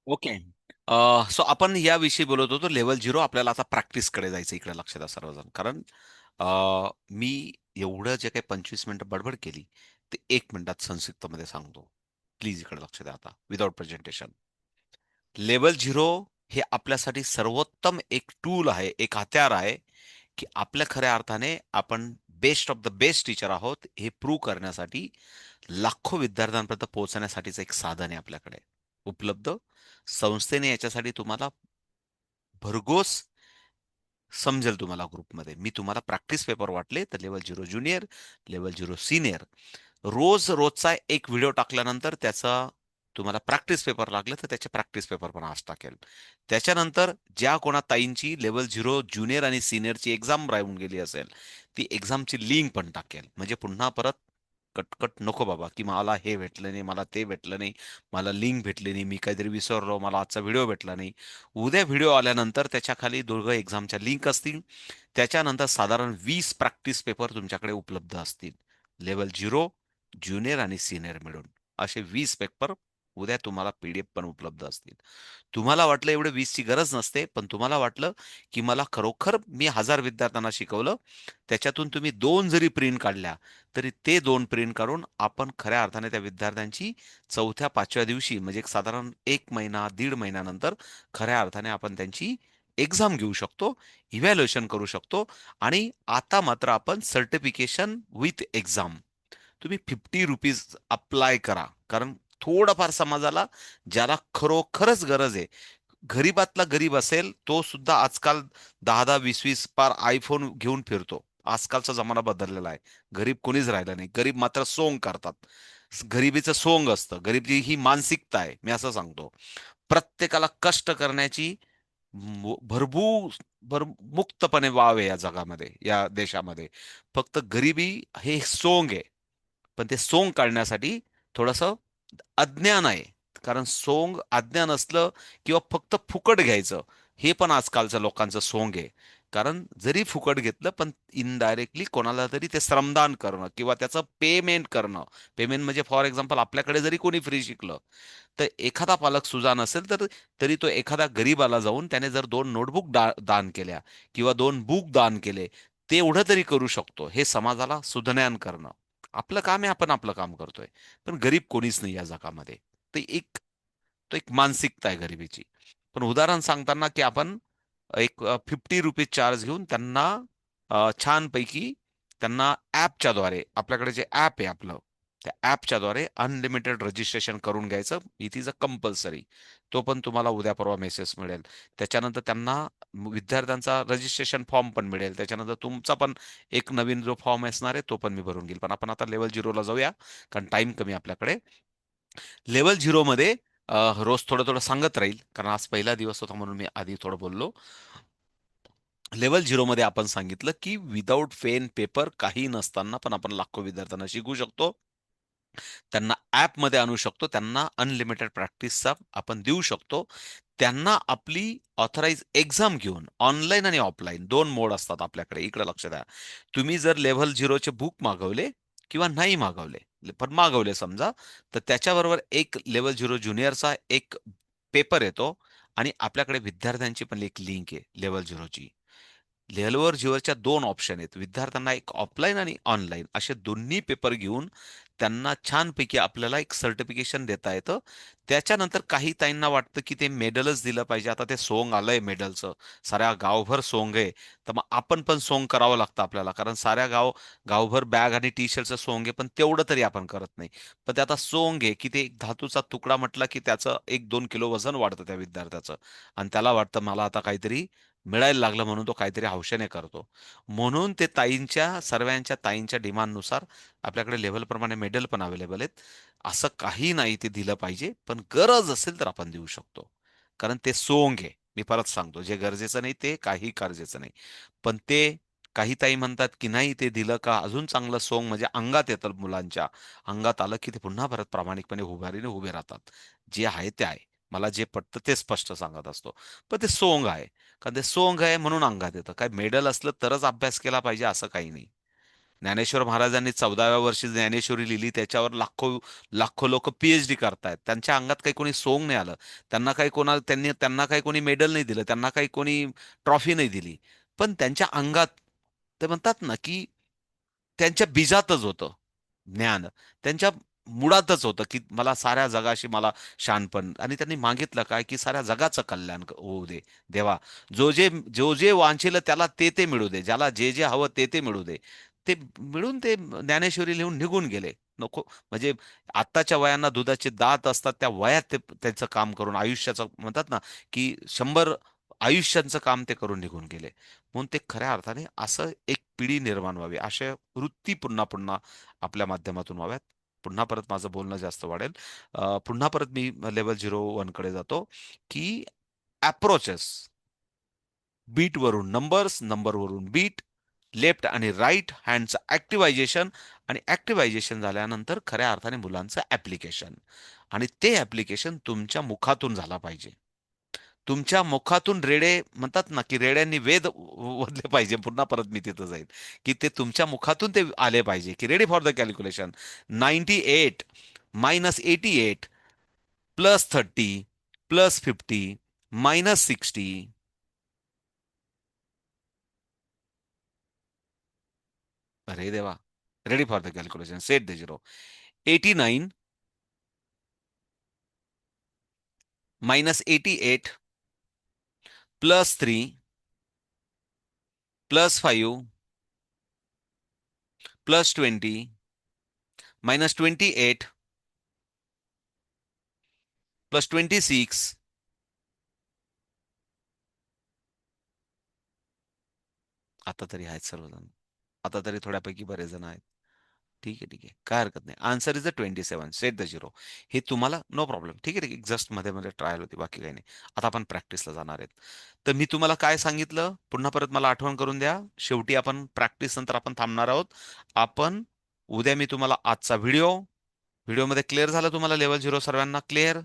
Okay. So आपण याविषयी बोलत होतो लेव्हल झिरो. आपल्याला आता प्रॅक्टिसकडे जायचं. इकडे लक्ष द्या सर्वजण. कारण मी एवढं जे काही 25 मिनिटं बडबड केली ते 1 मिनिटात संक्षिप्तमध्ये सांगतो. प्लीज इकडे लक्ष द्या आता विदाउट प्रेझेंटेशन. लेव्हल झिरो हे आपल्यासाठी सर्वोत्तम एक टूल आहे, एक हत्यार आहे, की आपल्या खऱ्या अर्थाने आपण best of the best teacher आहोत हे प्रूव्ह करण्यासाठी लाखो विद्यार्थ्यांपर्यंत पोहोचण्यासाठीचं एक साधन आहे आपल्याकडे उपलब्ध. संस्थेने याच्यासाठी तुम्हाला भरघोस समजेल तुम्हाला ग्रुपमध्ये. मी तुम्हाला प्रॅक्टिस पेपर वाटले तर level zero junior, level zero senior. रोजचा एक व्हिडिओ टाकल्यानंतर त्याचा तुम्हाला प्रॅक्टिस पेपर लागले तर त्याचे प्रॅक्टिस पेपर पण आज टाकेल. त्याच्यानंतर ज्या कोणा ताईंची लेव्हल झिरो ज्युनियर आणि सीनियरची एक्झाम राहून गेली असेल ती एक्झामची लिंक पण टाकेल. म्हणजे पुन्हा परत कटकट नको बाबा, की मला हे भेटलं नाही, मला ते भेटलं नाही, मला लिंक भेटली नाही, मी काहीतरी विसरलो, मला आजचा व्हिडिओ भेटला नाही. उद्या व्हिडिओ आल्यानंतर त्याच्या खाली दोघं एक्झामच्या लिंक असतील. त्याच्यानंतर साधारण 20 प्रॅक्टिस पेपर तुमच्याकडे उपलब्ध असतील. लेव्हल झिरो ज्युनियर आणि सीनियर मिळून असे 20 पेपर उद्या तुम्हाला पीडीएफ पण उपलब्ध असतील. तुम्हाला वाटलं एवढे 20ची गरज नसते, पण तुम्हाला वाटलं की मला खरोखर मी 1000 विद्यार्थ्यांना शिकवलं, त्याच्यातून तुम्ही 2 जरी प्रिंट काढल्या तरी ते 2 प्रिंट काढून आपण खऱ्या अर्थाने त्या विद्यार्थ्यांची चौथ्या पाचव्या दिवशी म्हणजे एक साधारण 1 महिना दीड महिन्यानंतर खऱ्या अर्थाने आपण त्यांची एक्झाम घेऊ शकतो, इव्हॅल्युएशन करू शकतो. आणि आता मात्र आपण सर्टिफिकेशन विथ एक्झाम तुम्ही ₹50 अप्लाय करा. कारण थोडंफार समाजाला ज्याला खरोखरच गरज आहे, गरीबातला गरीब असेल तो सुद्धा आजकाल 10-10, 20-20 पार आयफोन घेऊन फिरतो. आजकालचा जमाना बदललेला आहे. गरीब कोणीच राहिलं नाही. गरीब मात्र सोंग करतात. गरिबीचं सोंग असतं. गरिबी ही मानसिकता आहे. मी असं सांगतो. प्रत्येकाला कष्ट करण्याची भर मुक्तपणे वाव आहे या जगामध्ये, या देशामध्ये. फक्त गरिबी हे सोंग आहे. पण ते सोंग काढण्यासाठी थोडंसं अज्ञान आहे. कारण सोंग अज्ञान असलं किंवा फक्त फुकट घ्यायचं हे पण आजकालच्या लोकांचं सोंग आहे. कारण जरी फुकट घेतलं पण इनडायरेक्टली कोणाला तरी ते श्रमदान करणं किंवा त्याचं पेमेंट करणं. पेमेंट म्हणजे फॉर एक्झाम्पल आपल्याकडे जरी कोणी फ्री शिकलं तर एखादा पालक सुजाण असेल तर तरी तो एखादा गरीबाला जाऊन त्याने जर 2 नोटबुक दान केल्या किंवा 2 बुक दान केले तेवढं तरी करू शकतो. हे समाजाला सुज्ञान करणं आपलं काम आहे. आपण आपलं काम करतोय. पण गरीब कोणीच नाही या जगामध्ये. ते एक तो एक मानसिकता आहे गरिबीची. पण उदाहरण सांगताना की आपण एक ₹50 चार्ज घेऊन त्यांना छानपैकी त्यांना ॲपच्या द्वारे आपल्याकडे जे ॲप आहे आपलं त्या ॲपच्या द्वारे अनलिमिटेड रजिस्ट्रेशन करून घ्यायचं. It is a compulsory. तो पण तुम्हाला उद्या परवा मेसेज मिळेल. त्याच्यानंतर त्यांना विद्यार्थ्यांचा रजिस्ट्रेशन फॉर्म पण मिळेल. त्याच्यानंतर तुमचा पण एक नवीन जो फॉर्म असणार आहे तो पण मी भरून घेईल. पण आपण आता लेव्हल झिरोला जाऊया कारण टाइम कमी आपल्याकडे. लेव्हल झिरोमध्ये रोज थोडं थोडं सांगत राहील कारण आज पहिला दिवस होता म्हणून मी आधी थोडं बोललो. लेव्हल झिरोमध्ये आपण सांगितलं की विदाऊट पेन पेपर काही नसताना पण आपण लाखो विद्यार्थ्यांना शिकू शकतो. त्यांना ॲपमध्ये आणू शकतो. त्यांना अनलिमिटेड प्रॅक्टिसचा आपण देऊ शकतो. त्यांना आपली ऑथराइज एक्झाम घेऊन ऑनलाईन आणि ऑफलाईन 2 मोड असतात आपल्याकडे. इकडे लक्ष द्या. तुम्ही जर लेव्हल झिरोचे बुक मागवले किंवा नाही मागवले, पण मागवले समजा, तर त्याच्याबरोबर एक लेव्हल झिरो ज्युनियरचा एक पेपर येतो आणि आपल्याकडे विद्यार्थ्यांची पण एक लिंक आहे लेव्हल झिरोची. लेव्हलवर झिरोच्या 2 ऑप्शन आहेत. विद्यार्थ्यांना एक ऑफलाईन आणि ऑनलाईन असे दोन्ही पेपर घेऊन त्यांना छानपैकी आपल्याला एक सर्टिफिकेशन देता येतं. त्याच्यानंतर काही ताईंना वाटतं की ते मेडलच दिलं पाहिजे. आता ते सोंग आलंय मेडलचं. साऱ्या गावभर सोंग आहे. तर मग आपण पण सोंग करावं लागतं आपल्याला. कारण साऱ्या गावभर बॅग आणि टी शर्टचं सोंग आहे. पण तेवढं तरी आपण करत नाही. पण ते आता सोंग आहे की ते एक धातूचा तुकडा म्हटला की त्याचं 1-2 किलो वजन वाढतं त्या विद्यार्थ्याचं. आणि त्याला वाटतं मला आता काहीतरी मिळायला लागलं म्हणून तो काहीतरी हौशेने करतो. म्हणून ते सर्वांच्या ताईंच्या डिमांडनुसार आपल्याकडे लेव्हलप्रमाणे मेडल पण अवेलेबल आहेत. असं काही नाही ते दिलं पाहिजे, पण गरज असेल तर आपण देऊ शकतो. कारण ते सोंग आहे. मी परत सांगतो, जे गरजेचं नाही ते काही गरजेचं नाही. पण ते काही ताई म्हणतात, की नाही ते दिलं का अजून चांगलं सोंग म्हणजे अंगात येतं मुलांच्या. अंगात आलं की ते पुन्हा परत प्रामाणिकपणे उभारीने उभे राहतात. जे आहे ते आहे. मला जे पटतं ते स्पष्ट सांगत असतो. पण ते सोंग आहे. कारण ते सोंग आहे म्हणून अंगात येतं. काय मेडल असलं तरच अभ्यास केला पाहिजे असं काही नाही. ज्ञानेश्वर महाराजांनी 14व्या वर्षी ज्ञानेश्वरी लिहिली, त्याच्यावर लाखो लाखो लोक पीएचडी करतायत. त्यांच्या अंगात काही कोणी सोंग नाही आलं. त्यांना काही कोणी मेडल नाही दिलं, त्यांना काही कोणी ट्रॉफी नाही दिली. पण त्यांच्या अंगात, ते म्हणतात ना, की त्यांच्या बीजातच होतं ज्ञान. त्यांच्या मुळातच होतं, की मला साऱ्या जगाशी मला शानपण. आणि त्यांनी मागितलं काय, की साऱ्या जगाचं कल्याण होऊ दे देवा. जो जे वांछेल त्याला ते ते मिळू दे, ज्याला जे जे हवं ते ते मिळू दे. ते मिळून ते ज्ञानेश्वरी लिहून निघून गेले. नको म्हणजे आत्ताच्या वयांना दुधाचे दात असतात, त्या वयात ते त्यांचं काम करून आयुष्याचं, म्हणतात ना, की 100 आयुष्यांचं काम ते करून निघून गेले. म्हणून ते खऱ्या अर्थाने असं एक पिढी निर्माण व्हावी, अशा वृत्ती पुन्हा पुन्हा आपल्या माध्यमातून व्हाव्यात. पुन्हा परत माझं बोलणं जास्त वाढेल. पुन्हा परत मी लेवल 01 कडे जातो, की अप्रोचेस, बीट वरून नंबर्स, नंबर वरून बीट, लेफ्ट आणि राईट हँडचं ऍक्टिव्हायझेशन, आणि ऍक्टिव्हायझेशन झाल्यानंतर खऱ्या अर्थाने मुलांचं ऍप्लिकेशन. आणि ते ऍप्लिकेशन तुमच्या मुखातून झाला पाहिजे. तुमच्या मुखातून रेडे, म्हणतात ना, की रेड्यांनी वेद वधले पाहिजे. पुन्हा परत मी तिथं जाईल, की ते तुमच्या मुखातून ते आले पाहिजे, की रेडी फॉर द कॅल्क्युलेशन. 98 -88 +30 +50 -60. अरे देवा. Ready for the calculation. Set the zero. 89 -88 +3 +5 +20 -28 +26. आता तरी आहेत सर्वजण. आता तरी थोड्यापैकी बरेच जण आहेत. ठीक आहे, ठीक आहे. काय हरकत नाही. Answer is the 27. Set the zero. हे तुम्हाला नो प्रॉब्लेम. ठीक आहे, ठीक आहे. जस्ट मध्ये मध्ये ट्रायल होती, बाकी काही नाही. आता आपण प्रॅक्टिसला जाणार आहेत. तर मी तुम्हाला काय सांगितलं, पुन्हा परत मला आठवण करून द्या. शेवटी आपण प्रॅक्टिस नंतर आपण थांबणार आहोत. आपण उद्या मी तुम्हाला आजचा व्हिडिओमध्ये क्लिअर झालं तुम्हाला लेवल 0 सर्वांना क्लिअर?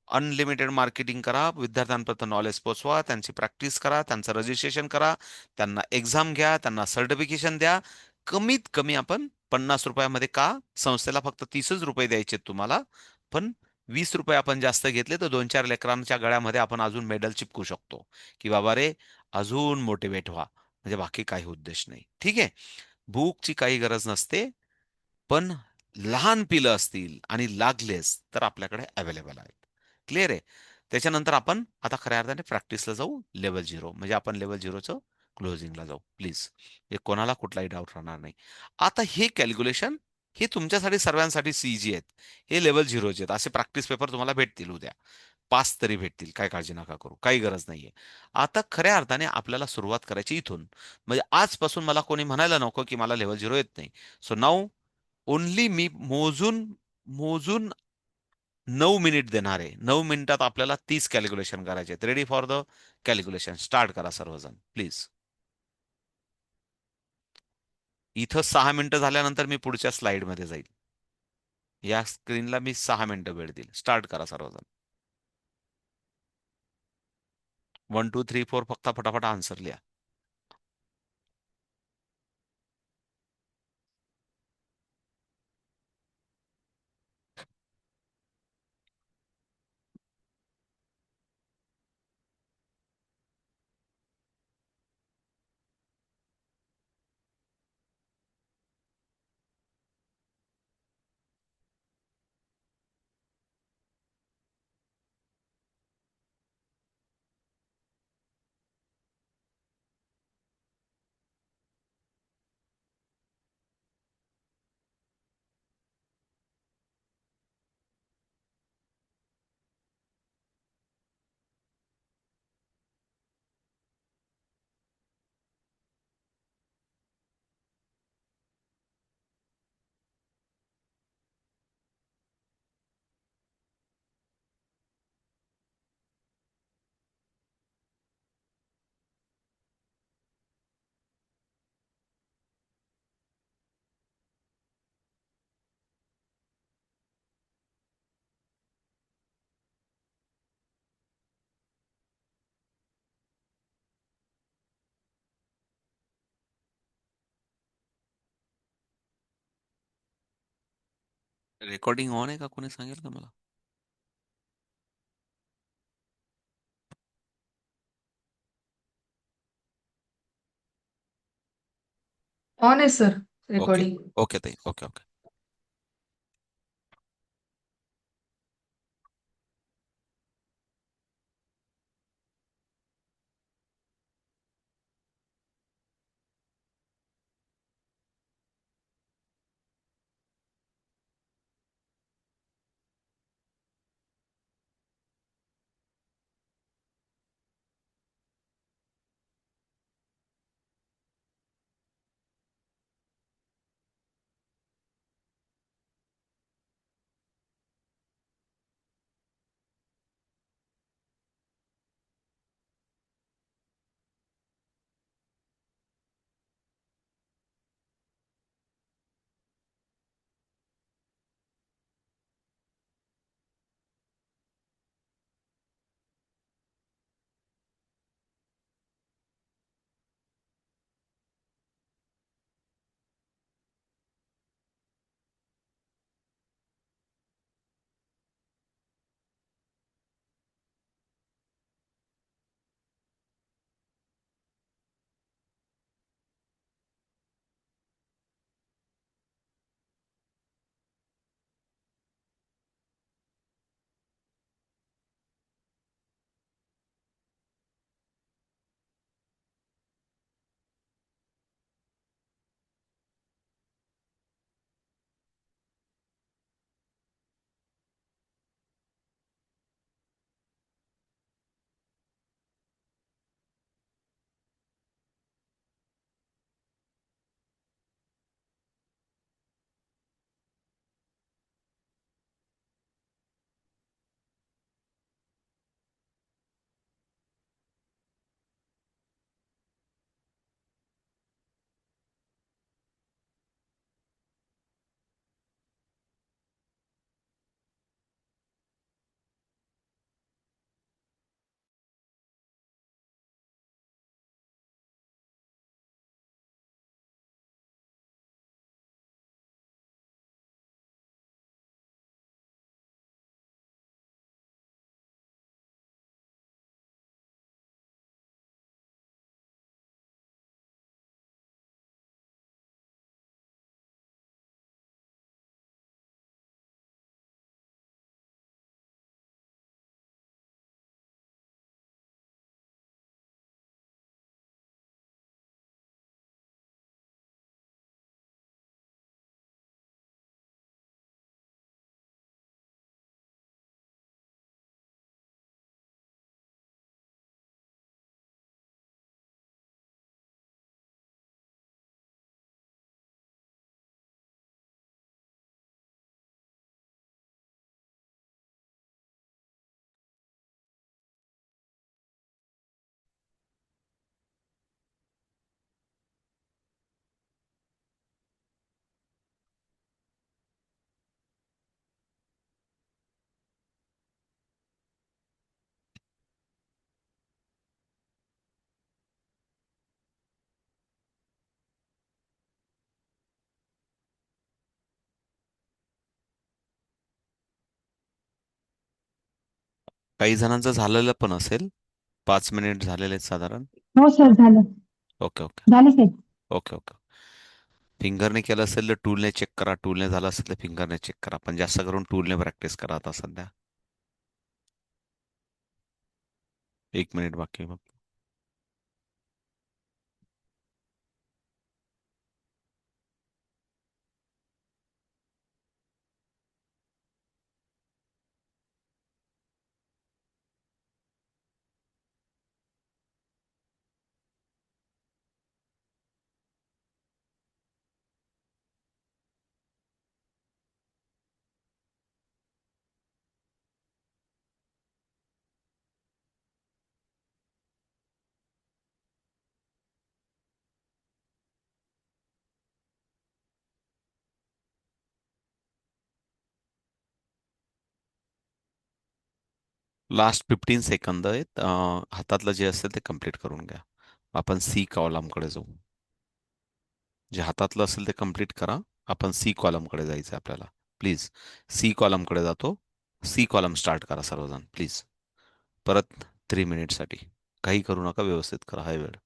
अनलिमिटेड मार्केटिंग करा, विद्यार्थ्यांपर्यंत नॉलेज पोचवा, त्यांची प्रॅक्टिस करा, त्यांचं रजिस्ट्रेशन करा, त्यांना एक्झाम घ्या, त्यांना सर्टिफिकेशन द्या. कमीत कमी आपण 50 रुपयामध्ये, का संस्थेला फक्त 30च रुपये द्यायचे तुम्हाला, पण 20 रुपये आपण जास्त घेतले तर 2-4 लेकरांच्या गळ्यामध्ये आपण अजून मेडल चिपकू शकतो, की बाबा रे, अजून मोटिवेट व्हा. म्हणजे बाकी काही उद्देश नाही. ठीक आहे. भूकची काही गरज नसते. पण लहान पिलं असतील आणि लागलेच तर आपल्याकडे अवेलेबल आहेत. क्लिअर आहे. त्याच्यानंतर आपण आता खऱ्या अर्थाने प्रॅक्टिसला जाऊ लेवल 0, म्हणजे आपण लेवल 0चं क्लोजिंगला जाऊ प्लीज. हे कोणाला कुठलाही डाऊट राहणार नाही. आता हे कॅल्क्युलेशन, हे तुमच्यासाठी सर्वांसाठी सीजी आहेत. हे लेवल 0चे आहेत. असे प्रॅक्टिस पेपर तुम्हाला भेटतील उद्या. 5 तरी भेटतील. काय काळजी नका करू. काही गरज नाहीये. आता खऱ्या अर्थाने आपल्याला सुरुवात करायची इथून. म्हणजे आजपासून मला कोणी म्हणायला नको, की मला लेवल 0 येत नाही. सो नाऊ ओन्ली मी मोजून मोजून 9 मिनिट देणार आहे. 9 मिनिटात आपल्याला 30 कॅल्क्युलेशन करायचे आहेत. Ready for the calculation. Start करा सर्वजण प्लीज. इथं 6 मिनिटं झाल्यानंतर मी पुढच्या स्लाइडमध्ये जाईल. या स्क्रीनला मी 6 मिनिटं वेळ देईल. स्टार्ट करा सर्वजण. 1 2 3 4 फक्त फटाफट आन्सर लिहा. रेकॉर्डिंग ऑन आहे का, कोणी सांगेल का मला? ऑन आहे सर, ओके. रेकॉर्डिंग. ओके ताई, ओके ओके. काही जणांचं झालेलं पण असेल. 5 मिनिट झालेले आहेत साधारण. हो सर, झालं. Okay okay. झालं सर. Okay okay. फिंगरने केलं असेल तर टूलने चेक करा, टूलने झालं असेल तर फिंगरने चेक करा, पण जास्त करून टूलने प्रॅक्टिस करा आता सध्या. 1 मिनिट बाकी आहे मग. लास्ट 15 सेकंद आहेत. हातातलं जे असेल ते कम्प्लीट करून घ्या. आपण सी कॉलमकडे जाऊ. जे हातातलं असेल ते कम्प्लीट करा. आपण सी कॉलमकडे जायचं आपल्याला. प्लीज. सी कॉलमकडे जातो. सी कॉलम स्टार्ट करा सर्वजण प्लीज. परत 3 मिनिटसाठी काही करू नका, व्यवस्थित करा हा वेळ.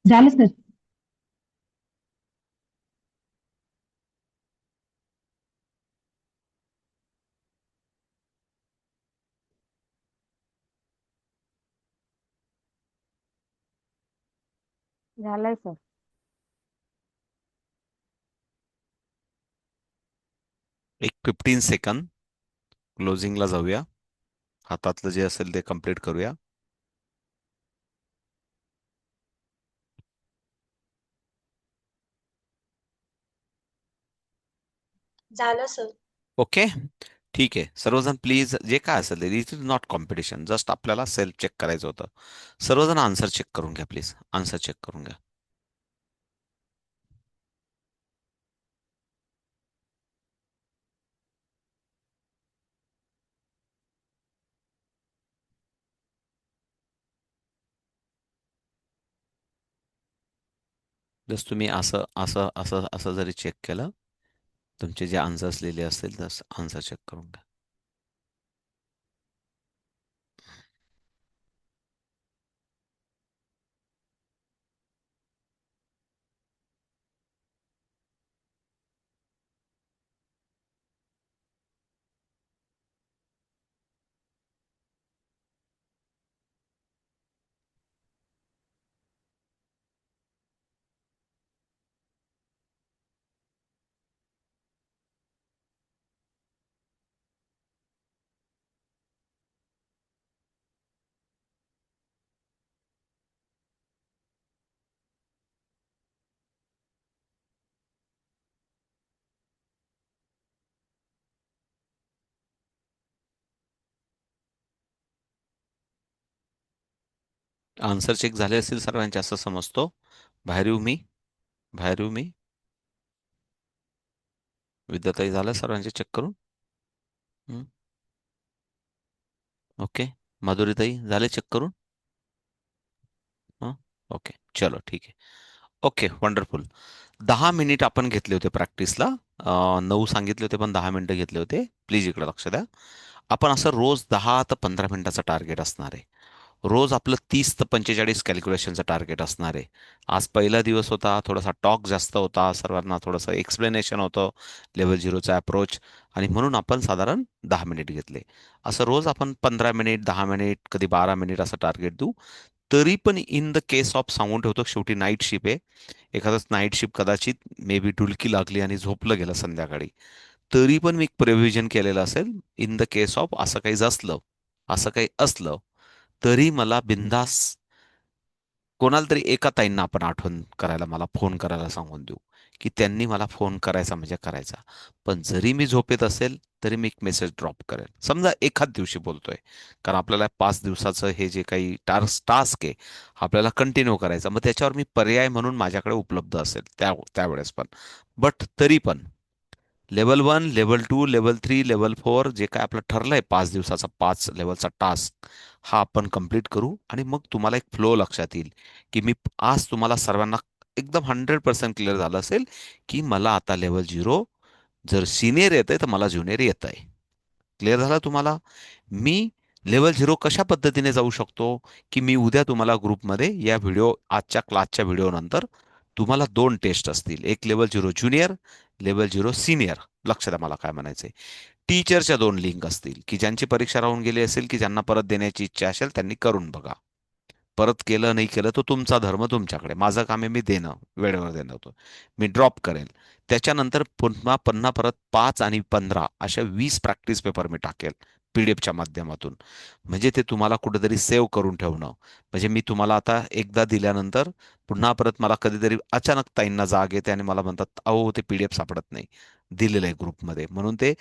झालं सर. झालंय सर. एक 15 सेकंद क्लोजिंगला जाऊया. हातातलं जे असेल ते कम्प्लीट करूया. झालं सर. ओके. ठीक आहे, सर्वजण प्लीज जे काय असेल ते, it is not competition, just आपल्याला सेल्फ चेक करायचं होतं. सर्वजण आन्सर चेक करून घ्या प्लीज, आन्सर चेक करून घ्या. जस्ट तुम्ही असं असं असं असं जरी चेक केलं, तुमचे जे आन्सर्स लिहिले असतील तस आन्सर चेक करून घ्या. आन्सर चेक झाले असतील सर्वांचे असं समजतो. बाहेर येऊ मी? बाहेर येऊ मी? विद्याताई झालं सर्वांचे चेक करून? हं? ओके. माधुरीताई झाले चेक करून? हां. ओके, चलो ठीक आहे. Okay, wonderful. 10 मिनिट आपण घेतले होते प्रॅक्टिसला. 9 सांगितले होते पण 10 मिनिटं घेतले होते. प्लीज इकडे लक्ष द्या. आपण असं रोज 10 ते 15 मिनिटाचं टार्गेट असणार आहे. रोज आपलं 30 ते 45 कॅल्क्युलेशनचं टार्गेट असणार आहे. आज पहिला दिवस होता, थोडासा टॉक जास्त होता, सर्वांना थोडंसं एक्सप्लेनेशन होतं लेवल झिरोचा अप्रोच, आणि म्हणून आपण साधारण 10 मिनिट घेतले. असं रोज आपण 15 मिनिट, 10 मिनिट, कधी 12 मिनिट असं टार्गेट देऊ. तरी पण इन द केस ऑफ सांगून ठेवतो, शेवटी नाईट शिप आहे. एखादंच नाईट शिप कदाचित मे बी डुलकी लागली आणि झोपलं गेलं संध्याकाळी, तरी पण मी एक प्रिव्हिजन केलेलं असेल. इन द केस ऑफ असं काही असलं तरी मला बिंदास कोणाला तरी एका ताईंना आपण आठवण करायला, मला फोन करायला सांगून देऊ, की त्यांनी मला फोन करायचा म्हणजे करायचा. पण जरी मी झोपेत असेल तरी मी एक मेसेज ड्रॉप करेल. समजा एखाद दिवशी बोलतोय, कारण आपल्याला 5 दिवसाचं हे जे काही टास्क आहे आपल्याला कंटिन्यू करायचं, मग त्याच्यावर मी पर्याय म्हणून माझ्याकडे उपलब्ध असेल त्यावेळेस पण. बट तरी पण लेवल 1, लेवल 2, लेवल 3, लेवल 4 जे काय आपलं ठरलंय 5 दिवसाचा 5 लेवलचा टास्क, हा आपण कंप्लीट करू. आणि मग तुम्हाला एक फ्लो लक्षात येईल, की मी आज तुम्हाला सर्वांना एकदम 100% क्लिअर झालं असेल, की मला आता लेवल 0 जर सिनियर येतंय तर मला ज्युनियर येत आहे. क्लिअर झालं तुम्हाला? मी लेवल 0 कशा पद्धतीने जाऊ शकतो, की मी उद्या तुम्हाला ग्रुपमध्ये या आजच्या क्लासच्या व्हिडिओ नंतर तुम्हाला 2 टेस्ट असतील. एक लेवल 0 ज्युनियर, लेवल 0 सिनियर. लक्ष द्या मला काय म्हणायचंय. टीचरच्या 2 लिंक असतील, की ज्यांची परीक्षा राहून गेली असेल, की ज्यांना परत देण्याची इच्छा असेल त्यांनी करून बघा. परत केलं नाही केलं तो तुमचा धर्म तुमच्याकडे. माझं काम आहे मी देणं, वेळेवर देणं होतं. मी ड्रॉप करेल. त्याच्यानंतर पुन्हा पुन्हा परत 5 आणि 15 अशा 20 प्रॅक्टिस पेपर मी टाकेल पीडीएफच्या माध्यमातून. म्हणजे ते तुम्हाला कुठेतरी सेव्ह करून ठेवणं. म्हणजे मी तुम्हाला आता एकदा दिल्यानंतर पुन्हा परत मला कधीतरी अचानक ताईंना जाग येते आणि मला म्हणतात, अहो ते पीडीएफ सापडत नाही, दिलेलं आहे ग्रुपमध्ये. म्हणून ते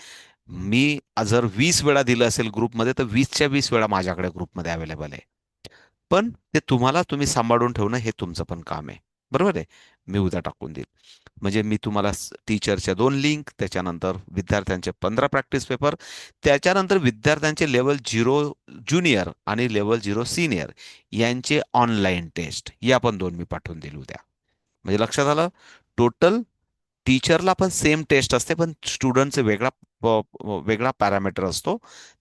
मी जर 20 वेळा दिलं असेल ग्रुपमध्ये तर 20च्या 20 वेळा माझ्याकडे ग्रुपमध्ये अवेलेबल आहे. पण ते तुम्ही सांभाळून ठेवणं हे तुमचं पण काम आहे. बरोबर आहे? मी उद्या टाकून देईल. म्हणजे मी तुम्हाला टीचरच्या 2 लिंक, त्याच्यानंतर विद्यार्थ्यांचे 15 प्रॅक्टिस पेपर, त्याच्यानंतर विद्यार्थ्यांचे लेवल 0 ज्युनियर आणि लेवल 0 सिनियर यांचे ऑनलाईन टेस्ट, या पण 2 मी पाठवून देईल उद्या. म्हणजे लक्षात आलं? टोटल टीचरला पण सेम टेस्ट असते, पण स्टुडंटचे वेगळा पॅरामीटर असतो.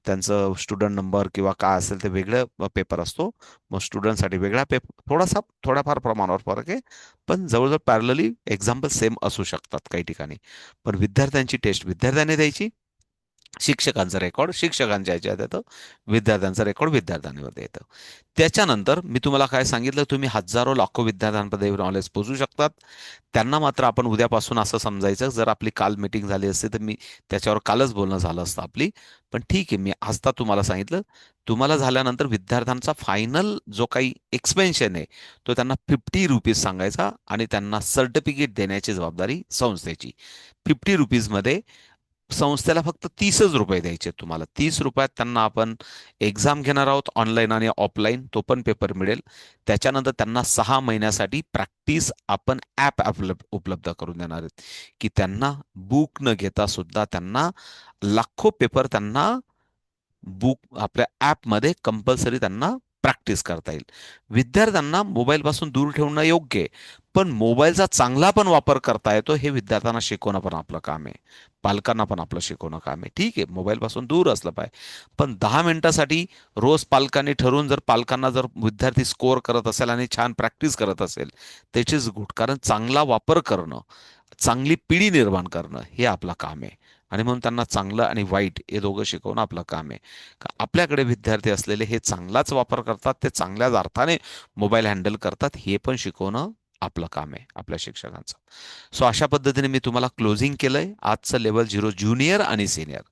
त्यांचं स्टुडंट नंबर किंवा काय असेल ते वेगळं पेपर असतो. मग स्टुडंटसाठी वेगळा पेपर, थोड्याफार प्रमाणावर फरक आहे. पण जवळजवळ पॅरलली एक्झाम्पल सेम असू शकतात काही ठिकाणी. पण विद्यार्थ्यांची टेस्ट विद्यार्थ्याने द्यायची, शिक्षकांचं रेकॉर्ड शिक्षकांच्या ह्याच्यात येतं, विद्यार्थ्यांचं रेकॉर्ड विद्यार्थ्यांमध्ये येतं. त्याच्यानंतर मी तुम्हाला काय सांगितलं, तुम्ही हजारो लाखो विद्यार्थ्यांपर्यंत नॉलेज पोहोचू शकतात. त्यांना मात्र आपण उद्यापासून असं समजायचं, जर आपली काल मीटिंग झाली असते तर मी त्याच्यावर कालच बोलणं झालं असतं आपली. पण ठीक आहे, मी आजता तुम्हाला सांगितलं. तुम्हाला झाल्यानंतर विद्यार्थ्यांचा फायनल जो काही एक्सपेन्शन आहे तो त्यांना ₹50 सांगायचा आणि त्यांना सर्टिफिकेट देण्याची जबाबदारी संस्थेची. ₹50 संस्थेला फक्त 30च रुपये द्यायचे आहेत तुम्हाला. 30 रुपयात त्यांना आपण एक्झाम घेणार आहोत, ऑनलाईन आणि ऑफलाईन, तो पण पेपर मिळेल. त्याच्यानंतर त्यांना 6 महिन्यासाठी प्रॅक्टिस आपण ॲप उपलब्ध करून देणार आहेत, की त्यांना बुक न घेता सुद्धा त्यांना लाखो पेपर त्यांना बुक आपल्या ॲपमध्ये कंपल्सरी त्यांना प्रॅक्टिस करता येईल. विद्यार्थ्यांना मोबाईलपासून दूर ठेवणं योग्य आहे, पण मोबाईलचा चांगला पण वापर करता येतो हे विद्यार्थ्यांना शिकवणं पण आपलं काम आहे. पालकांना पण आपलं शिकवणं काम आहे. ठीक आहे, मोबाईलपासून दूर असलं पाहिजे, पण 10 मिनिटासाठी रोज पालकांनी ठरवून, जर पालकांना जर विद्यार्थी स्कोअर करत असेल आणि छान प्रॅक्टिस करत असेल, त्याच इज गुड. कारण चांगला वापर करणं, चांगली पिढी निर्माण करणं हे आपलं काम आहे. आणि म्हणून त्यांना चांगलं आणि वाईट हे दोघं शिकवणं आपलं काम आहे. आपल्याकडे विद्यार्थी असलेले हे चांगलाच वापर करतात, ते चांगल्याच अर्थाने मोबाईल हँडल करतात, हे पण शिकवणं आपलं काम आहे आपल्या शिक्षकांचं. सो अशा पद्धतीने मी तुम्हाला क्लोजिंग केलंय आजचं लेवल 0 ज्युनियर आणि सिनियर.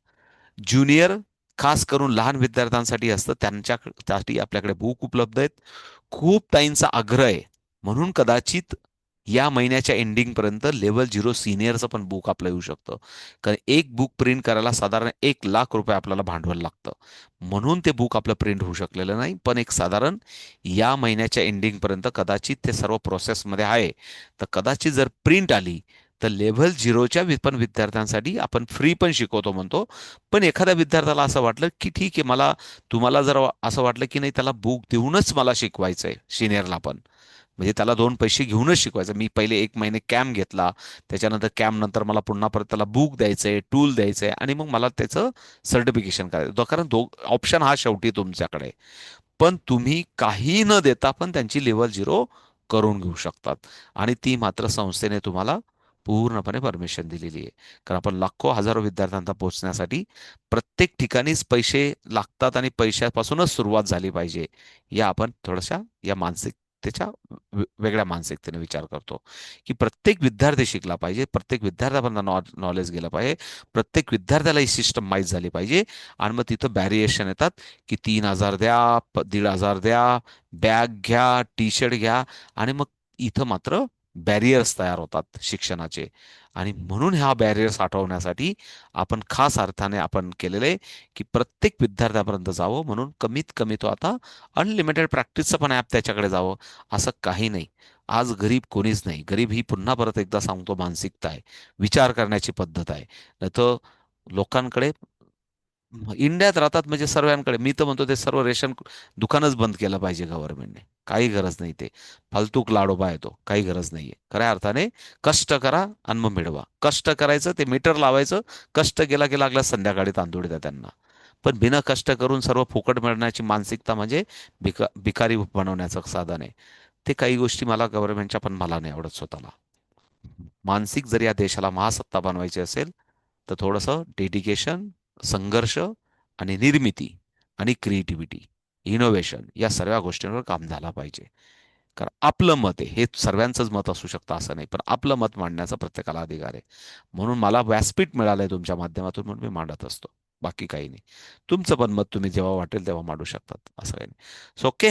ज्युनियर खास करून लहान विद्यार्थ्यांसाठी असतं, त्यांच्यासाठी आपल्याकडे बुक उपलब्ध आहेत. खूप ताईंचा आग्रह आहे, म्हणून कदाचित या महिन्याच्या एंडिंग पर्यंत लेवल 0 सिनियरचं पण बुक आपलं येऊ शकतं. कारण एक बुक प्रिंट करायला साधारण ₹1,00,000 आपल्याला भांडवल लागतं. म्हणून ते बुक आपलं प्रिंट होऊ शकलेलं नाही. पण एक साधारण या महिन्याच्या एंडिंग पर्यंत कदाचित ते सर्व प्रोसेसमध्ये आहे. तर कदाचित जर प्रिंट आली तर लेव्हल झिरोच्या पण विद्यार्थ्यांसाठी आपण फ्री पण शिकवतो म्हणतो. पण एखाद्या विद्यार्थ्याला असं वाटलं की ठीक आहे, तुम्हाला जर असं वाटलं की नाही त्याला बुक देऊनच मला शिकवायचंय, सिनियरला पण म्हणजे त्याला 2 पैसे घेऊनच शिकवायचं. मी पहिले 1 महिने कॅम्प घेतला, त्याच्यानंतर कॅम्प नंतर मला पुन्हा परत त्याला बुक द्यायचंय, टूल द्यायचंय आणि मग मला त्याचं सर्टिफिकेशन करायचं. कारण ऑप्शन हा शेवटी तुमच्याकडे आहे. पण तुम्ही काही न देता पण त्यांची लेवल झिरो करून घेऊ शकतात. आणि ती मात्र संस्थेने तुम्हाला पूर्णपणे परमिशन दिलेली आहे. कारण आपण लाखो हजारो विद्यार्थ्यांना पोहोचण्यासाठी प्रत्येक ठिकाणीच पैसे लागतात आणि पैशापासूनच सुरुवात झाली पाहिजे, या आपण थोड्याशा या मानसिकतेच्या वेगळ्या मानसिकतेने विचार करतो. की प्रत्येक विद्यार्थी शिकला पाहिजे, प्रत्येक विद्यार्थ्यापर्यंत नॉलेज गेलं पाहिजे, प्रत्येक विद्यार्थ्याला ही सिस्टम माहीत झाली पाहिजे. आणि मग तिथं बॅरिएशन येतात की 3,000 द्या, 1,500 द्या, बॅग घ्या, टी शर्ट घ्या. आणि मग इथं मात्र बॅरियर्स तयार होतात शिक्षणाचे. आणि म्हणून ह्या बॅरियर्स हटवण्यासाठी आपण खास अर्थाने आपण केलेलं आहे की प्रत्येक विद्यार्थ्यापर्यंत जावं. म्हणून कमीत कमी तो आता अनलिमिटेड प्रॅक्टिसचं पण ॲप त्याच्याकडे जावं असं काही नाही. आज गरीब कोणीच नाही. गरीब ही पुन्हा परत एकदा सांगतो मानसिकता आहे, विचार करण्याची पद्धत आहे. नाही तर लोकांकडे इंडियात राहतात म्हणजे सर्वांकडे, मी तर म्हणतो ते सर्व रेशन दुकानच बंद केलं पाहिजे गव्हर्नमेंटने. काही गरज नाही ते फालतूक लाडोबा येतो, काही गरज नाहीये. खऱ्या अर्थाने कष्ट करा आणि मग मिळवा. कष्ट करायचं, ते मीटर लावायचं, कष्ट केला की लागला संध्याकाळी तांदूळ द्या त्यांना. पण बिना कष्ट करून सर्व फुकट मिळण्याची मानसिकता म्हणजे भिकारी बनवण्याचं साधन आहे. ते काही गोष्टी मला गव्हर्नमेंटच्या पण मला नाही आवडत स्वतःला. मानसिक जर या देशाला महासत्ता बनवायची असेल तर थोडंसं डेडिकेशन, संघर्ष आणि निर्मिती आणि क्रिएटिव्हिटी, इनोव्हेशन या सर्व गोष्टींवर काम झाला पाहिजे. कारण आपलं मत आहे, हे सर्वांचंच मत असू शकतं असं नाही, पण आपलं मत मांडण्याचा प्रत्येकाला अधिकार आहे. म्हणून मला व्यासपीठ मिळालंय तुमच्या माध्यमातून म्हणून मी मांडत असतो, बाकी काही नाही. तुमचं पण मत तुम्ही जेव्हा वाटेल तेव्हा मांडू शकतात, असं काही नाही. So okay.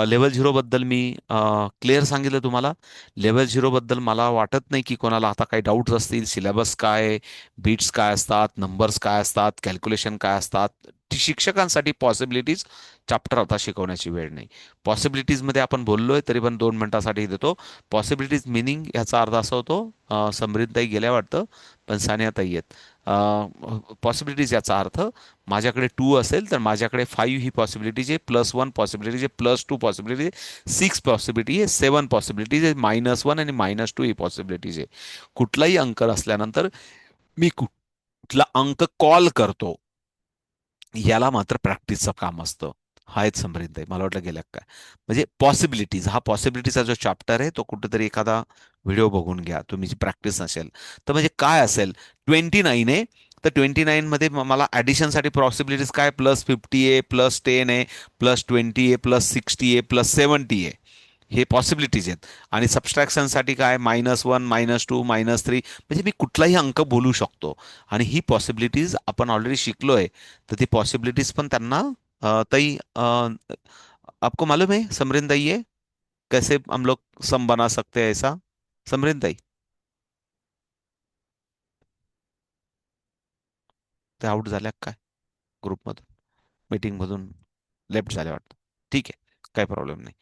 लेवल झिरो बद्दल मी क्लिअर सांगितलं तुम्हाला. लेवल झिरो बद्दल मला वाटत नाही की कोणाला आता काही डाऊट्स असतील. सिलेबस काय, बीट्स काय असतात, नंबर्स काय असतात, कॅल्क्युलेशन काय असतात, शिक्षकांसाठी पॉसिबिलिटीज चॅप्टर आता शिकवण्याची वेळ नाही. पॉसिबिलिटीजमध्ये आपण बोललोय तरी पण 2 मिनिटासाठी देतो. पॉसिबिलिटीज मिनिंग याचा अर्थ असा होतो, समृद्धताई गेल्या वाटतं पण सानियाताई आहेत. पॉसिबिलिटीज याचा अर्थ माझ्याकडे 2 असेल तर माझ्याकडे 5 ही पॉसिबिलिटीज आहे, +1 पॉसिबिलिटीज आहे, +2 पॉसिबिलिटीज आहे, 6 पॉसिबिलिटी आहे, 7 पॉसिबिलिटीज आहे, -1 आणि -2 ही पॉसिबिलिटीज आहे. कुठलाही अंक असल्यानंतर मी कुठला अंक कॉल करतो याला मात्र प्रॅक्टिसचं काम असतं. हा एक समृद्ध आहे. मला वाटलं गेल्या काय म्हणजे पॉसिबिलिटीज, हा पॉसिबिलिटीचा जो चॅप्टर आहे तो कुठेतरी एखादा व्हिडिओ बघून घ्या तुम्ही, जी प्रॅक्टिस नसेल तर. म्हणजे काय असेल, 29 आहे तर 29 मध्ये मला ॲडिशनसाठी पॉसिबिलिटीज काय, +50 आहे, +10 आहे, +20 आहे, +60 आहे, +70 आहे. हे पॉसिबिलिटीज आहेत. आणि सबस्ट्रॅक्शनसाठी काय, -1, -2, -3, म्हणजे मी कुठलाही अंक बोलू शकतो. आणि ही पॉसिबिलिटीज आपण ऑलरेडी शिकलोय. तर ती पॉसिबिलिटीज पण त्यांना ताई, आपको मालूम है समरिन ताई, ये कैसे हम लोग सम बना सकते हैं ऐसा, समरिन ताई? ते आउट झाल्या काय ग्रुपमधून, मीटिंगमधून लेफ्ट झाल्या वाटतं. ठीक आहे, काही प्रॉब्लेम नाही.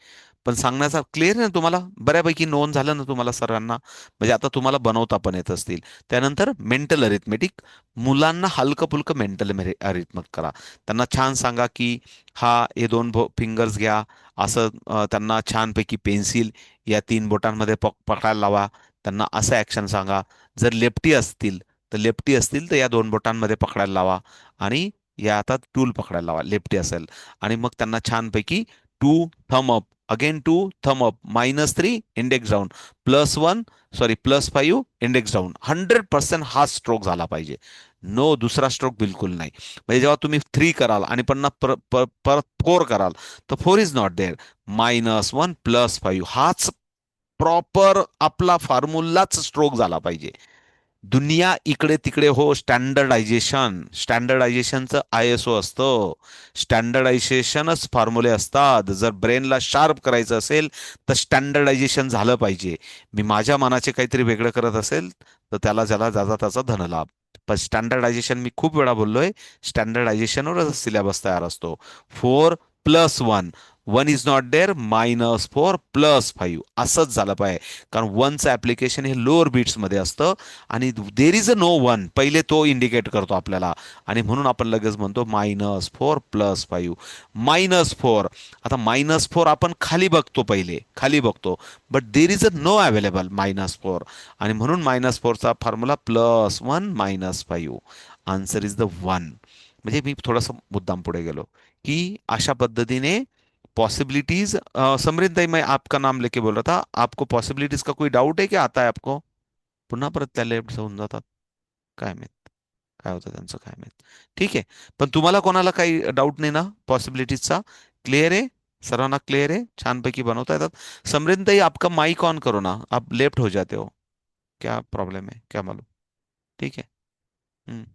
पण सांगण्याचा क्लिअर आहे ना तुम्हाला, बऱ्यापैकी नोंद झालं ना तुम्हाला सर्वांना. म्हणजे आता तुम्हाला बनवता पण येत असतील. त्यानंतर मेंटल अरिथमेटिक, मुलांना हलकं फुलकं मेंटल अरिथमेटिक करा. त्यांना छान सांगा की हा हे 2 फिंगर्स घ्या, असं त्यांना छानपैकी पेन्सिल या 3 बोटांमध्ये पकडायला लावा. त्यांना असं ॲक्शन सांगा. जर लेफ्टी असतील तर या 2 बोटांमध्ये पकडायला लावा. आणि या आता टूल पकडायला लावा लेफ्टी असेल. आणि मग त्यांना छानपैकी 2 थम अप, अगेन 2 थम up, -3 index down, +1 sorry +5 index down. 100% हा स्ट्रोक झाला पाहिजे. नो दुसरा स्ट्रोक बिलकुल नाही. म्हणजे जेव्हा तुम्ही 3 कराल आणि पुन्हा परत 4 कराल तर 4 इज नॉट देअर. -1 +5 हाच प्रॉपर आपला फॉर्म्युलाच स्ट्रोक झाला पाहिजे. दुनिया इकडे तिकडे हो, स्टँडर्डायझेशनचं ISO असतं. स्टँडर्डायझेशनच फॉर्म्युले असतात. जर ब्रेनला शार्प करायचं असेल तर स्टँडर्डायझेशन झालं पाहिजे. मी माझ्या मनाचे काहीतरी वेगळं करत असेल तर ज्याला ज्याचा त्याचा धनलाभ. पण स्टँडर्डायझेशन मी खूप वेळा बोललोय, स्टँडर्डायझेशनवरच सिलेबस तयार असतो. 4 + 1 1 इज नॉट देअर -4 +5 असंच झालं पाहिजे. कारण 1चं ऍप्लिकेशन हे लोअर बीट्समध्ये असतं आणि देर इज अ नो 1 पहिले तो इंडिकेट करतो आपल्याला आणि म्हणून आपण लगेच म्हणतो -4 +5 -4. आता -4 आपण खाली बघतो, पहिले खाली बघतो, but there is a no available -4 आणि म्हणून -4चा फॉर्म्युला +1 -5. Answer is the 1. म्हणजे मी थोडासा मुद्दाम पुढे गेलो की अशा पद्धतीने पॉसिबिलिटीज। समृद्ध भाई, मैं आपका नाम लेके बोल रहा था, आपको पॉसिबिलिटीज का कोई डाउट है, क्या आता है आपको? पुन्हा परत त्या लेफ्ट होऊन जातात, काय माहित काय होतं त्यांचं, काय माहित. ठीक आहे, पण तुम्हाला कोणाला काही डाऊट नाही ना पॉसिबिलिटीजचा? क्लिअर आहे, सर्वांना क्लिअर आहे, छानपैकी बनवता येतात. समृद्ध, आपका माइक ऑन करो ना, आप लेफ्ट हो जाते हो, क्या प्रॉब्लम है, क्या मालूम. ठीक है. हम्म.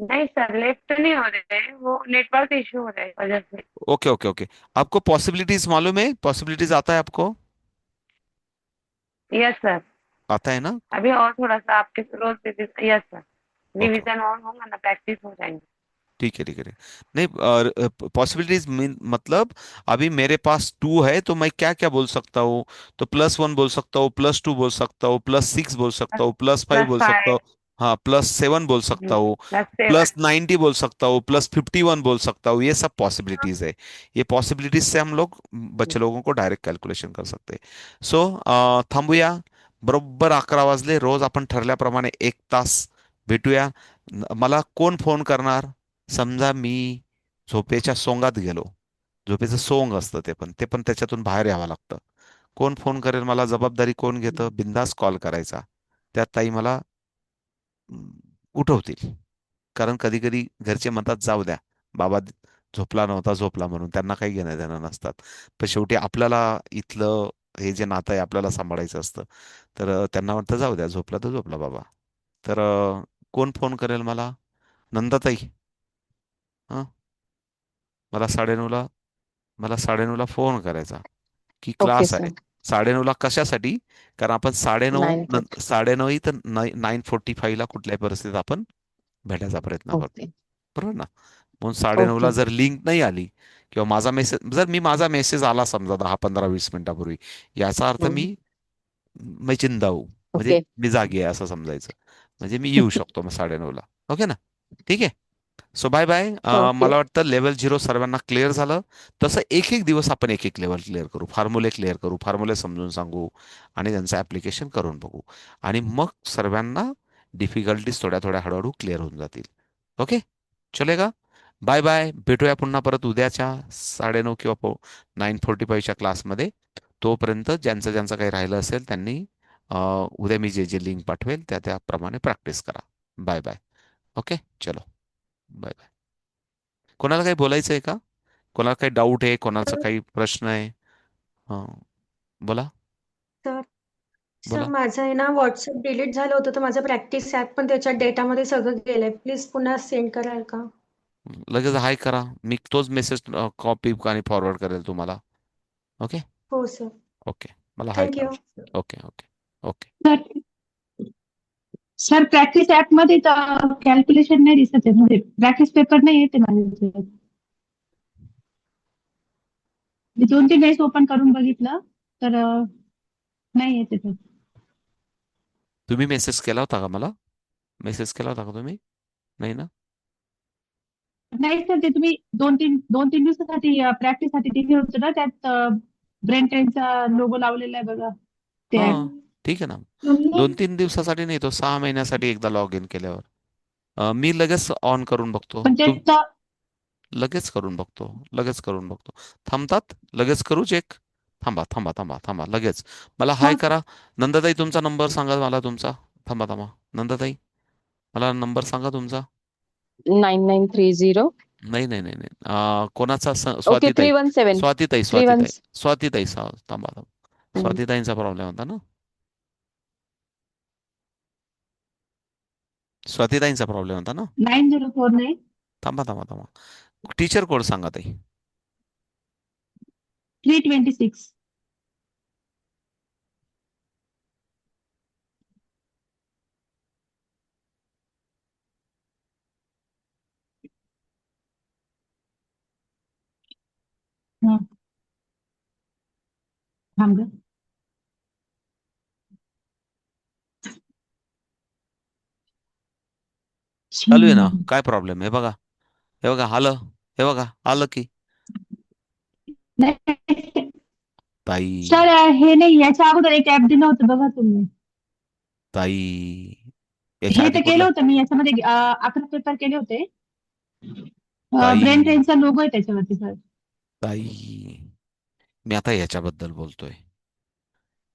नहीं सर, लेफ्ट नहीं हो रहे हैं, वो नेटवर्क इश्यू हो रहा है इस वजह से। Okay okay okay. आपको पॉसिबिलिटीज मालूम है? पॉसिबिलिटीज आता है आपको? Yes sir. आता है ना? अभी और थोड़ा सा आपके रोज यस सर। ओके, रिवीजन और होगा ना, प्रैक्टिस हो जाएंगे। ठीक है ठीक है ठीक है। नहीं, पॉसिबिलिटीज मतलब अभी मेरे पास 2 है तो मैं क्या क्या बोल सकता हूँ? तो +1 बोल सकता हूँ, +2 बोल सकता हूँ, +6 बोल सकता हूँ, +5 बोल सकता +5। हूँ, हाँ +7 बोल सकता हूँ, +7। +90 बोल सकता हूँ, +51 बोल सकता हूँ, ये सब पॉसिबिलिटीज है। ये पॉसिबिलिटीज से हम लोग बच्चे लोगों को डायरेक्ट कॅल्क्युलेशन कर सकते. सो थांबूया. बरोबर 11 वाजले. रोज आपण ठरल्याप्रमाणे 1 तास भेटूया. मला कोण फोन करणार? समजा मी झोपेच्या सोंगात गेलो, झोपेचं सोंग असतं ते पण त्याच्यातून बाहेर यावं लागतं. कोण फोन करेल मला? जबाबदारी कोण घेतं? बिंदास कॉल करायचा. त्यात ताई मला उठवतील. कारण कधी कधी घरचे म्हणतात जाऊ द्या, बाबा झोपला नव्हता, झोपला म्हणून त्यांना काही घेणं देणं नसतात. पण शेवटी आपल्याला इथलं हे जे नातं आहे आपल्याला सांभाळायचं असतं. तर त्यांना वाटतं जाऊ द्या, झोपला तर झोपला बाबा. तर कोण फोन करेल मला? नंदाताई. हं? मला 9:30ला मला 9:30ला फोन करायचा की ओके क्लास आहे. सर. 9:30ला कशासाठी? कारण आपण 9:30 9:30. 9:30 तर 9:45ला कुठल्याही परिस्थितीत आपण भेटायचा प्रयत्न करतो. ओके. बरोबर ना? म्हणून 9:30ला ओके. जर लिंक नाही आली किंवा माझा मेसेज आला समजा 10-15-20 मिनिटापूर्वी, याचा अर्थ हम्म. मी चिंता हूं, म्हणजे ओके. मी जागी आहे असं समजायचं. म्हणजे मी येऊ शकतो मग 9:30ला. ओके ना? ठीक आहे. So bye bye. ओके. मला वाटतं लेवल 0 सर्वांना क्लिअर झालं. तसं एक एक दिवस आपण एक एक लेवल क्लिअर करू, फॉर्म्युले क्लिअर करू, फॉर्म्युले समजून सांगू आणि त्यांचं ऍप्लिकेशन करून बघू आणि मग सर्वांना डिफिकल्टीज थोड्या थोड्या हळूहळू क्लिअर होऊन जातील. ओके, चलेगा? Bye bye. भेटूया पुन्हा परत उद्याच्या 9:30 किंवा 9:45च्या क्लासमध्ये. तोपर्यंत ज्यांचं ज्यांचं काही राहिलं असेल त्यांनी उद्या मी जे जे लिंक पाठवेल त्याप्रमाणे प्रॅक्टिस करा. Bye bye. ओके, चलो, बाय बाय. कोणाला काही बोलायचं आहे का? कोणाला काही डाऊट आहे? कोणाचा सर काही प्रश्न आहे? हा, बोला सर सर, बोला. माझं आहे ना व्हॉट्सअप डिलीट झालं होतं, तर माझं प्रॅक्टिस ॲप पण त्याच्या डेटामध्ये सगळं गेलंय. प्लीज पुन्हा सेंड कराल का? लगेच हाय करा. मी तोच मेसेज कॉपी आणि फॉरवर्ड करेल तुम्हाला. ओके हो सर. ओके, मला हाय थँक करा. You. Okay okay okay. Sir, sir practice app मध्ये कॅल्क्युलेशन नाही दिसत आहे, म्हणजे प्रॅक्टिस पेपर नाही येते माझ्या याच्यात. मी 2-3 वेळेस ओपन करून बघितलं तर नाही येते ते. तुम्ही मेसेज केला होता का मला? मेसेज केला होता का तुम्ही? नाही ना? नाही सर, ते तुम्ही 2-3 दिवसासाठी प्रॅक्टिससाठी दिले होते ना, त्यात ब्रेन ट्रेनचा लोगो लावलेला आहे बघा, हा, ते ऍप. ठीक आहे ना. 2-3 दिवसासाठी नाही, तो 6 महिन्यासाठी एकदा लॉग इन केल्यावर. मी लगेच ऑन करून बघतो. पण त्यात लगेच करून बघतो, लगेच करून बघतो. थांबतात? लगेच करू चेक? थांबा थांबा थांबा थांबा, लगेच. मला हाय हा करा. नंदाताई, तुमचा नंबर सांगा मला तुमचा. थांबा थांबा, नंदाताई, मला नंबर सांगा तुमचा. 9930. नाही नाही नाही नाही, कोणाचा? ओके. स्वातीताई. 317. स्वातीताई 31. स्वातीताई स्वातीताई थांबा थांबा. स्वातीताईंचा प्रॉब्लेम होता ना? स्वातीताईंचा प्रॉब्लेम होता ना? 9049. थांबा थांबा थांबा. टीचर कोड सांगा ताई. 326. हा. थांब गं. चालू आहे ना, काय प्रॉब्लेम? हे बघा आलं. हे बघा आलं की. नाही ताई, सर, हे नाही, याच्या अगोदर एक ऍप दिलं होतं बघा तुम्ही. ताई, याच्या हे आधी तर केलं कुठलं? होतं मी, याच्यामध्ये 11 पेपर केले होते. ब्रेन ताई, ट्रेनचा लोगो आहे त्याच्यावरती सर. ताई, मी आता याच्याबद्दल बोलतोय.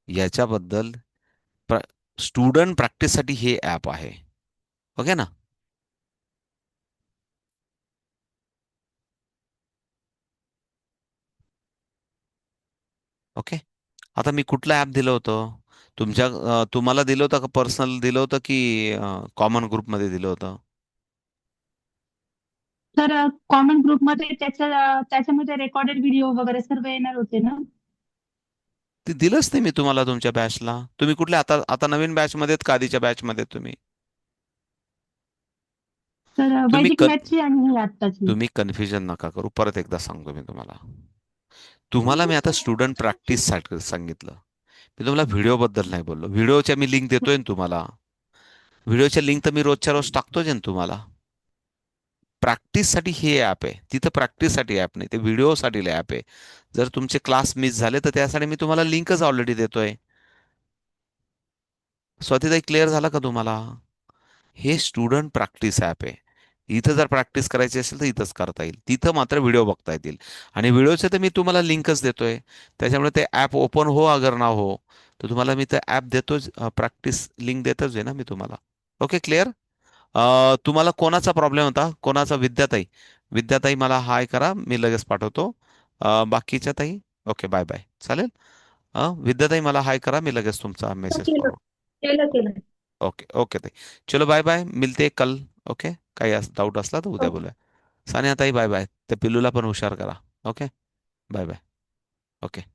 याच्याबद्दल स्टुडंट प्रॅक्टिससाठी हे ॲप आहे. ओके ना? ओके. आता मी कुठलं ॲप दिलं होतं? तुम्हाला दिलं होतं का पर्सनल दिलं होतं की कॉमन ग्रुपमध्ये दिलं होतं? तर कॉमन ग्रुपमध्ये त्याच्यामध्ये रेकॉर्डेड व्हिडिओ वगैरे सर्व येणार होते ना. ते दिलंच नाही मी तुम्हाला तुमच्या बॅचला. तुम्ही कुठल्या आता आता नवीन बॅचमध्ये आहेत का आधीच्या बॅचमध्ये आहेत तुम्ही? तर तुम्ही वैदिक कन मॅथची आणि ही आत्ताची. तुम्ही कन्फ्युजन नका करू. परत एकदा सांगतो मी तुम्हाला. तुम्हाला मी आता स्टुडंट प्रॅक्टिससाठी सांगितलं. मी तुम्हाला व्हिडिओबद्दल नाही बोललो. व्हिडिओच्या मी लिंक देतोय ना तुम्हाला. व्हिडिओच्या लिंक तर मी रोजच्या रोज टाकतोच आहे ना तुम्हाला. प्रॅक्टिससाठी हे ॲप आहे. तिथं प्रॅक्टिससाठी ॲप नाही, ते व्हिडिओसाठी ॲप आहे. जर तुमचे क्लास मिस झाले तर त्यासाठी मी तुम्हाला लिंकच ऑलरेडी देतोय. स्वातीताई, क्लिअर झालं का तुम्हाला? हे स्टुडंट प्रॅक्टिस ॲप आहे. इथं जर प्रॅक्टिस करायची असेल तर इथंच करता येईल. तिथं मात्र व्हिडिओ बघता येतील. आणि व्हिडिओचे तर मी तुम्हाला लिंकच देतोय. त्याच्यामुळे ते ॲप ओपन हो अगर ना हो, तर तुम्हाला मी ते ॲप देतोच, प्रॅक्टिस लिंक देतोच आहे ना मी तुम्हाला. Okay, clear? तुम्हाला कोणाचा प्रॉब्लेम होता? कोणाचा? विद्याताई. विद्याताई मला हाय करा, मी लगेच पाठवतो. बाकीच्या ताई, ओके, बाय बाय. चालेल? विद्याताई मला हाय करा, मी लगेच तुमचा मेसेज केलं फॉरवर्ड. केलं केलं. ओके ओके ताई. चलो बाय बाय, मिलते हैं कल. ओके, काही डाऊट असला तर उद्या ओके. बोलूया. सानिया ताई बाय बाय. त्या पिल्लूला पण हुशार करा. Okay, bye bye. ओके.